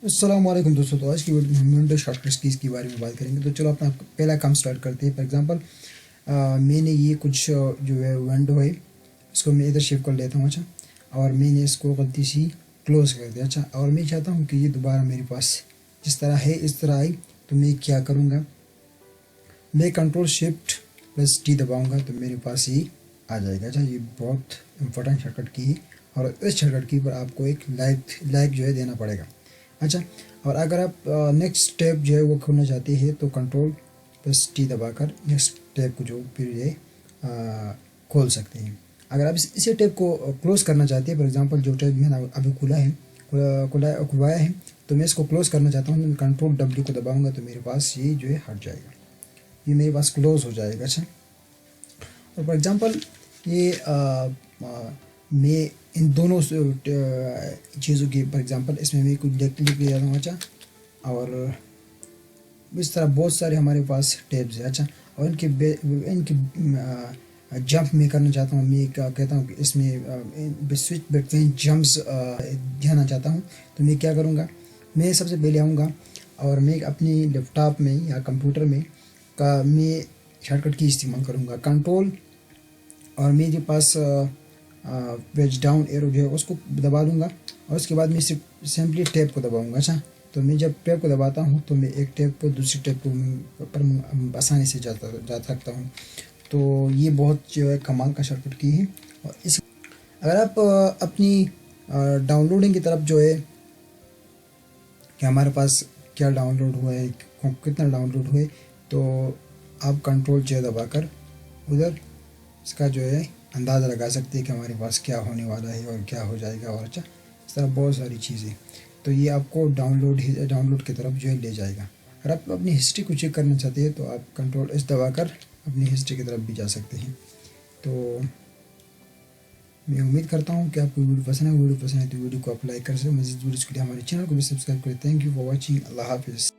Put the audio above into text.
السلام علیکم دوستوں. تو آج کی ویڈیو میں ہم ونڈو شارٹ کٹس کیز کے بارے میں بات کریں گے. تو چلو اپنا پہلا کام سٹارٹ کرتے ہیں. فار ایگزامپل میں نے یہ کچھ جو ہے ونڈو ہے اس کو میں ادھر شفٹ کر لیتا ہوں. اچھا, اور میں نے اس کو غلطی سے کلوز کر دیا. اچھا, اور میں چاہتا ہوں کہ یہ دوبارہ میرے پاس جس طرح ہے اس طرح آئی. تو میں کیا کروں گا, میں کنٹرول شفٹ پلس ٹی دباؤں گا تو میرے پاس یہ آ جائے گا. اچھا, یہ بہت امپورٹنٹ شارٹ کٹ کی ہے اور اس شارٹ کٹ کی پر آپ کو ایک لائک جو ہے دینا پڑے گا. اچھا, اور اگر آپ نیکسٹ اسٹیپ جو ہے وہ کھولنا چاہتے ہیں تو کنٹرول پلس ٹی دبا کر نیکسٹ ٹیپ کو جو پھر یہ کھول سکتے ہیں. اگر آپ اسی ٹیپ کو کلوز کرنا چاہتے ہیں, فار ایگزامپل جو ٹیپ میں نے ابھی کھلوایا ہے تو میں اس کو کلوز کرنا چاہتا ہوں, کنٹرول ڈبلیو کو دباؤں گا تو میرے پاس یہ جو ہے ہٹ جائے گا, یہ میرے پاس کلوز ہو جائے گا. اچھا, اور فار ایگزامپل یہ میں ان دونوں چیزوں کی فار ایگزامپل اس میں کچھ لکھ دیا ہوں. اچھا, اور اس طرح بہت سارے ہمارے پاس ٹیپس ہیں. اچھا, اور ان کی جمپ میں کرنا چاہتا ہوں. میں کیا کہتا ہوں کہ اس میں سوئچ بٹوین جمپس جانا چاہتا ہوں. تو میں کیا کروں گا, میں سب سے پہلے آؤں گا اور میں اپنی لیپ ٹاپ میں یا کمپیوٹر میں میں شارٹ کٹ کی استعمال کروں گا کنٹرول, اور میرے پاس پیج ڈاؤن ایرو جو ہے اس کو دبا دوں گا اور اس کے بعد میں سمپلی ٹیپ کو دباؤں گا. اچھا, تو میں جب ٹیپ کو دباتا ہوں تو میں ایک ٹیپ پر دوسری ٹیپ پر آسانی سے جا سکتا ہوں. تو یہ بہت جو ہے کمال کا شارٹ کٹ کی ہے. اور اگر آپ اپنی ڈاؤن لوڈنگ کی طرف جو ہے کہ ہمارے پاس کیا ڈاؤن لوڈ ہوا ہے, کتنا ڈاؤن لوڈ ہوئے, تو آپ کنٹرول جے دبا کر ادھر اس کا جو ہے اندازہ لگا سکتے ہیں کہ ہمارے پاس کیا ہونے والا ہے اور کیا ہو جائے گا. اور اچھا, اس طرح بہت ساری چیزیں, تو یہ آپ کو ڈاؤن لوڈ کی طرف جو ہے لے جائے گا. اگر آپ اپنی ہسٹری کو چیک کرنا چاہتے ہیں تو آپ کنٹرول اس دبا کر اپنی ہسٹری کی طرف بھی جا سکتے ہیں. تو میں امید کرتا ہوں کہ آپ کو ویڈیو پسند ہے. تو ویڈیو کو آپ لائک کر سکتے ہیں. مزید ویڈیوز کے لیے ہمارے چینل کو بھی سبسکرائب کریں. Thank you for watching. اللہ حافظ.